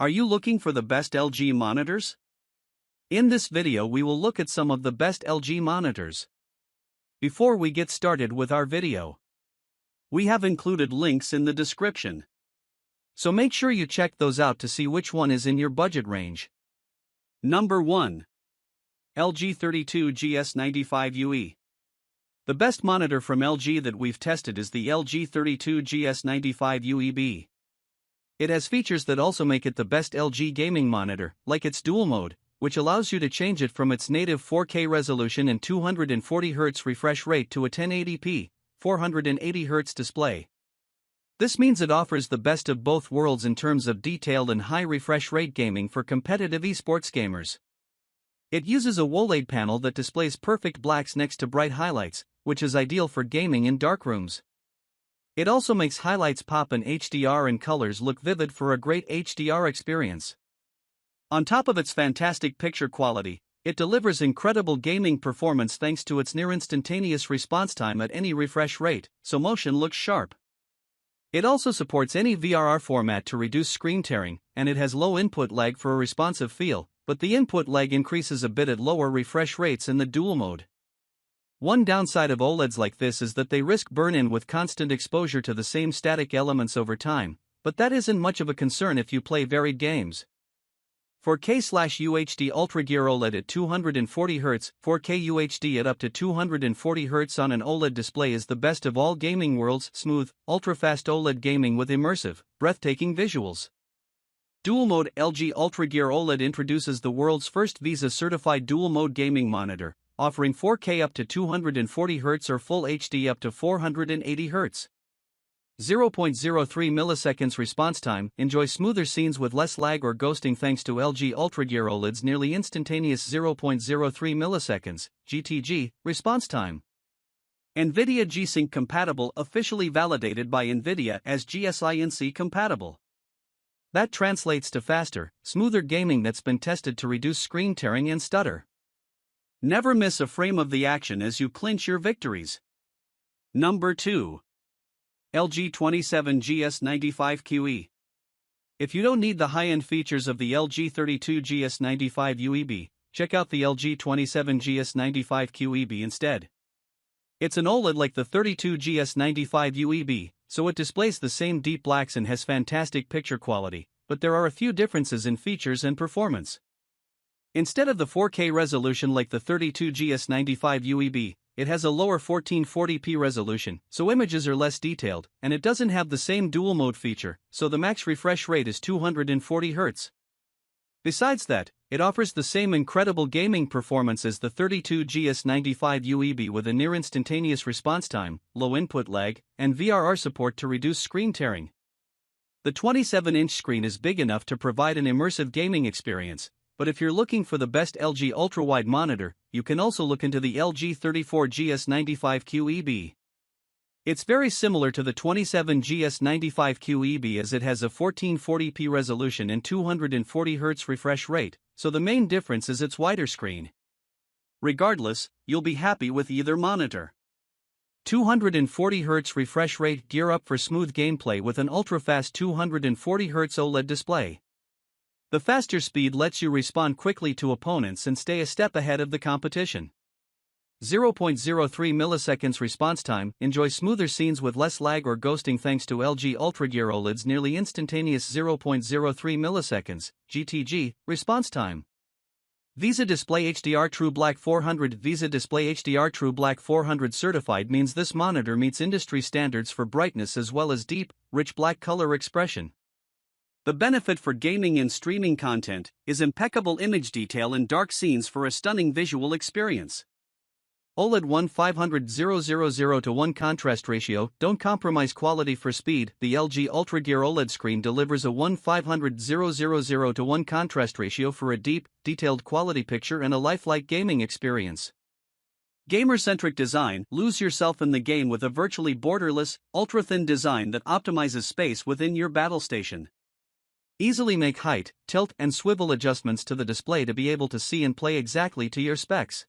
Are you looking for the best LG monitors? In this video we will look at some of the best LG monitors. Before we get started with our video, we have included links in the description. So make sure you check those out to see which one is in your budget range. Number 1. LG 32GS95UE. The best monitor from LG that we've tested is the LG 32GS95UE-B. It has features that also make it the best LG gaming monitor, like its dual mode, which allows you to change it from its native 4K resolution and 240Hz refresh rate to a 1080p, 480Hz display. This means it offers the best of both worlds in terms of detailed and high refresh rate gaming for competitive esports gamers. It uses a OLED panel that displays perfect blacks next to bright highlights, which is ideal for gaming in dark rooms. It also makes highlights pop and HDR and colors look vivid for a great HDR experience. On top of its fantastic picture quality, it delivers incredible gaming performance thanks to its near-instantaneous response time at any refresh rate, so motion looks sharp. It also supports any VRR format to reduce screen tearing, and it has low input lag for a responsive feel, but the input lag increases a bit at lower refresh rates in the dual mode. One downside of OLEDs like this is that they risk burn-in with constant exposure to the same static elements over time, but that isn't much of a concern if you play varied games. 4K/UHD Ultra Gear OLED at 240Hz, 4K UHD at up to 240Hz on an OLED display is the best of all gaming worlds, smooth, ultra-fast OLED gaming with immersive, breathtaking visuals. Dual Mode LG Ultra Gear OLED introduces the world's first VISA-certified dual-mode gaming monitor, offering 4K up to 240Hz or Full HD up to 480Hz. 0.03 milliseconds response time. Enjoy smoother scenes with less lag or ghosting thanks to LG Ultra Gear OLED's nearly instantaneous 0.03 milliseconds (GTG) response time. NVIDIA G-Sync compatible, officially validated by NVIDIA as GSINC compatible. That translates to faster, smoother gaming that's been tested to reduce screen tearing and stutter. Never miss a frame of the action as you clinch your victories. Number 2. LG 27GS95QE. If you don't need the high-end features of the LG 32GS95UE-B, check out the LG 27GS95QE-B instead. It's an OLED like the 32GS95UE-B, so it displays the same deep blacks and has fantastic picture quality, but there are a few differences in features and performance. Instead of the 4K resolution like the 32GS95UE-B, it has a lower 1440p resolution, so images are less detailed, and it doesn't have the same dual mode feature, so the max refresh rate is 240Hz. Besides that, it offers the same incredible gaming performance as the 32GS95UE-B with a near-instantaneous response time, low input lag, and VRR support to reduce screen tearing. The 27-inch screen is big enough to provide an immersive gaming experience, but if you're looking for the best LG ultra-wide monitor, you can also look into the LG 34GS95QE-B. It's very similar to the 27GS95QE-B as it has a 1440p resolution and 240Hz refresh rate, so the main difference is its wider screen. Regardless, you'll be happy with either monitor. 240Hz refresh rate. Gear up for smooth gameplay with an ultra-fast 240Hz OLED display. The faster speed lets you respond quickly to opponents and stay a step ahead of the competition. 0.03 milliseconds response time. Enjoy smoother scenes with less lag or ghosting thanks to LG Ultra Gear OLED's nearly instantaneous 0.03 milliseconds (GTG) response time. VISA Display HDR True Black 400. VISA Display HDR True Black 400 certified means this monitor meets industry standards for brightness as well as deep, rich black color expression. The benefit for gaming and streaming content is impeccable image detail in dark scenes for a stunning visual experience. OLED 1:500:000:1 contrast ratio. Don't compromise quality for speed. The LG Ultra Gear OLED screen delivers a 1:500:000:1 contrast ratio for a deep, detailed quality picture and a lifelike gaming experience. Gamer-centric design. Lose yourself in the game with a virtually borderless, ultra-thin design that optimizes space within your battle station. Easily make height, tilt, and swivel adjustments to the display to be able to see and play exactly to your specs.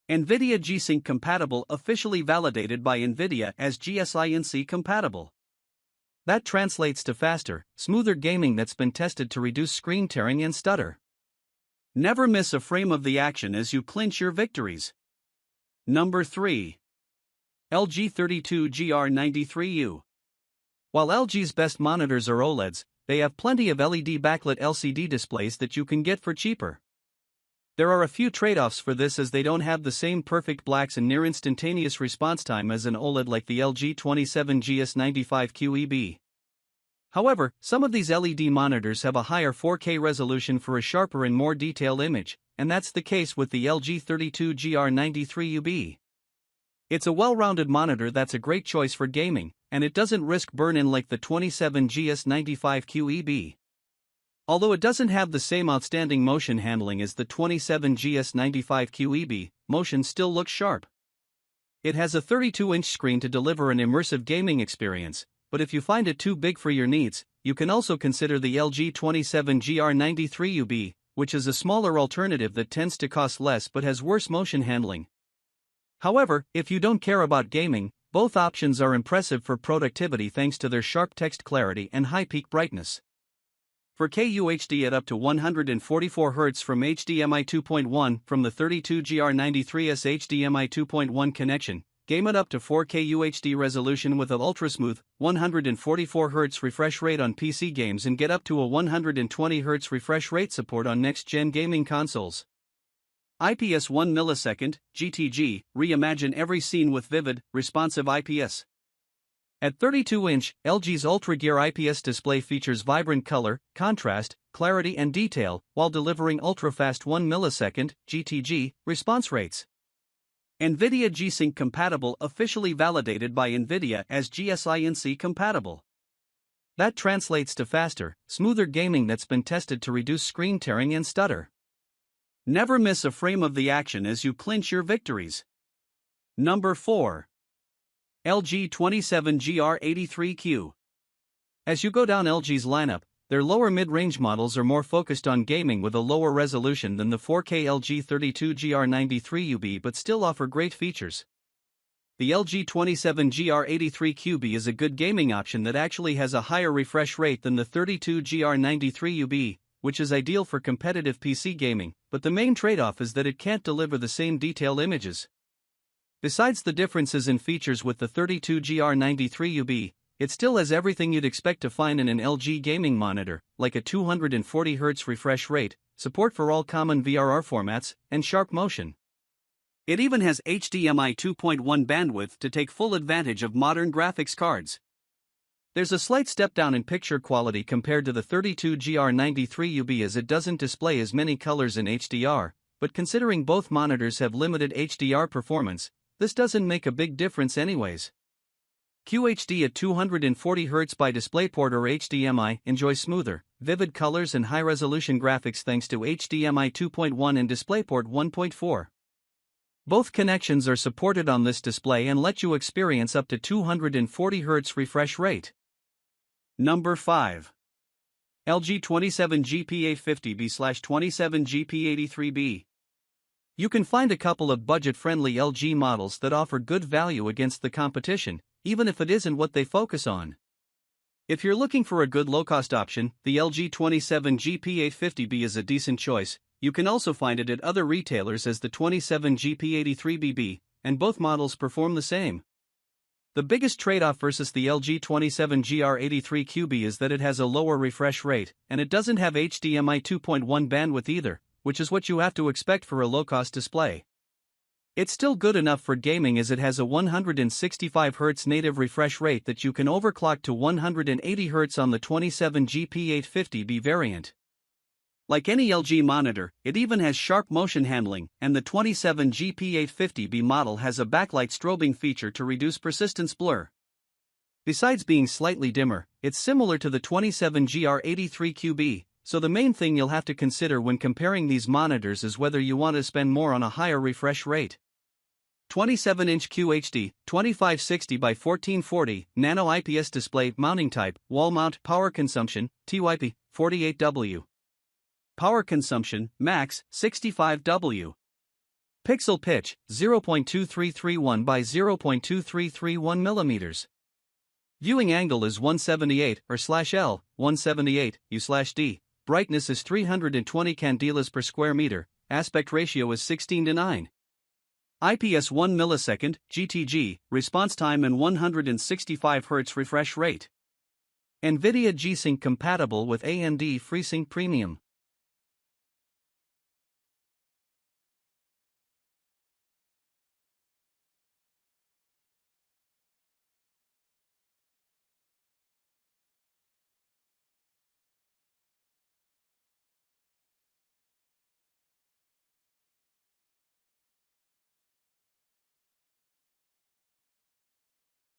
NVIDIA G-Sync compatible, officially validated by NVIDIA as GSINC compatible. That translates to faster, smoother gaming that's been tested to reduce screen tearing and stutter. Never miss a frame of the action as you clinch your victories. Number 3. LG 32GR93U. While LG's best monitors are OLEDs, they have plenty of LED backlit LCD displays that you can get for cheaper. There are a few trade-offs for this, as they don't have the same perfect blacks and near instantaneous response time as an OLED like the LG 27GS95QEB. However, some of these LED monitors have a higher 4K resolution for a sharper and more detailed image, and that's the case with the LG 32GR93UB. It's a well-rounded monitor that's a great choice for gaming, and it doesn't risk burn-in like the 27GS95QEB. Although it doesn't have the same outstanding motion handling as the 27GS95QEB, motion still looks sharp. It has a 32-inch screen to deliver an immersive gaming experience, but if you find it too big for your needs, you can also consider the LG 27GR93UB, which is a smaller alternative that tends to cost less but has worse motion handling. However, if you don't care about gaming, both options are impressive for productivity thanks to their sharp text clarity and high peak brightness. For QHD at up to 144 Hz from HDMI 2.1 from the 32GR93's HDMI 2.1 connection, game at up to 4K UHD resolution with an ultra-smooth 144 Hz refresh rate on PC games, and get up to a 120 Hz refresh rate support on next-gen gaming consoles. IPS 1 millisecond, GTG, reimagine every scene with vivid, responsive IPS. At 32-inch, LG's UltraGear IPS display features vibrant color, contrast, clarity and detail, while delivering ultra-fast 1 millisecond, GTG, response rates. NVIDIA G-Sync compatible, officially validated by NVIDIA as GSINC compatible. That translates to faster, smoother gaming that's been tested to reduce screen tearing and stutter. Never miss a frame of the action as you clinch your victories. Number 4. LG 27GR83Q. As you go down LG's lineup, their lower mid-range models are more focused on gaming with a lower resolution than the 4K LG 32GR93UB, but still offer great features. The LG 27GR83QB is a good gaming option that actually has a higher refresh rate than the 32GR93UB, which is ideal for competitive PC gaming, but the main trade-off is that it can't deliver the same detailed images. Besides the differences in features with the 32GR93UB, it still has everything you'd expect to find in an LG gaming monitor, like a 240 Hz refresh rate, support for all common VRR formats, and sharp motion. It even has HDMI 2.1 bandwidth to take full advantage of modern graphics cards. There's a slight step down in picture quality compared to the 32GR93UB, as it doesn't display as many colors in HDR, but considering both monitors have limited HDR performance, this doesn't make a big difference anyways. QHD at 240 Hz by DisplayPort or HDMI enjoys smoother, vivid colors and high-resolution graphics thanks to HDMI 2.1 and DisplayPort 1.4. Both connections are supported on this display and let you experience up to 240 Hz refresh rate. Number 5. LG 27GP850B/27GP83B. You can find a couple of budget-friendly LG models that offer good value against the competition, even if it isn't what they focus on. If you're looking for a good low-cost option, the LG 27GP850B is a decent choice. You can also find it at other retailers as the 27GP83BB, and both models perform the same. The biggest trade-off versus the LG 27GR83QB is that it has a lower refresh rate, and it doesn't have HDMI 2.1 bandwidth either, which is what you have to expect for a low-cost display. It's still good enough for gaming as it has a 165 Hz native refresh rate that you can overclock to 180 Hz on the 27GP850B variant. Like any LG monitor, it even has sharp motion handling, and the 27GP850B model has a backlight strobing feature to reduce persistence blur. Besides being slightly dimmer, it's similar to the 27GR83QB, so the main thing you'll have to consider when comparing these monitors is whether you want to spend more on a higher refresh rate. 27-inch QHD, 2560 by 1440, nano IPS display, mounting type, wall mount, power consumption, TYP, 48W. Power consumption, max, 65W. Pixel pitch, 0.2331 by 0.2331 mm. Viewing angle is 178 or /L, 178 U/D. Brightness is 320 candelas per square meter. Aspect ratio is 16:9. IPS 1 millisecond, GTG, response time and 165 Hz refresh rate. NVIDIA G-Sync compatible with AMD FreeSync Premium.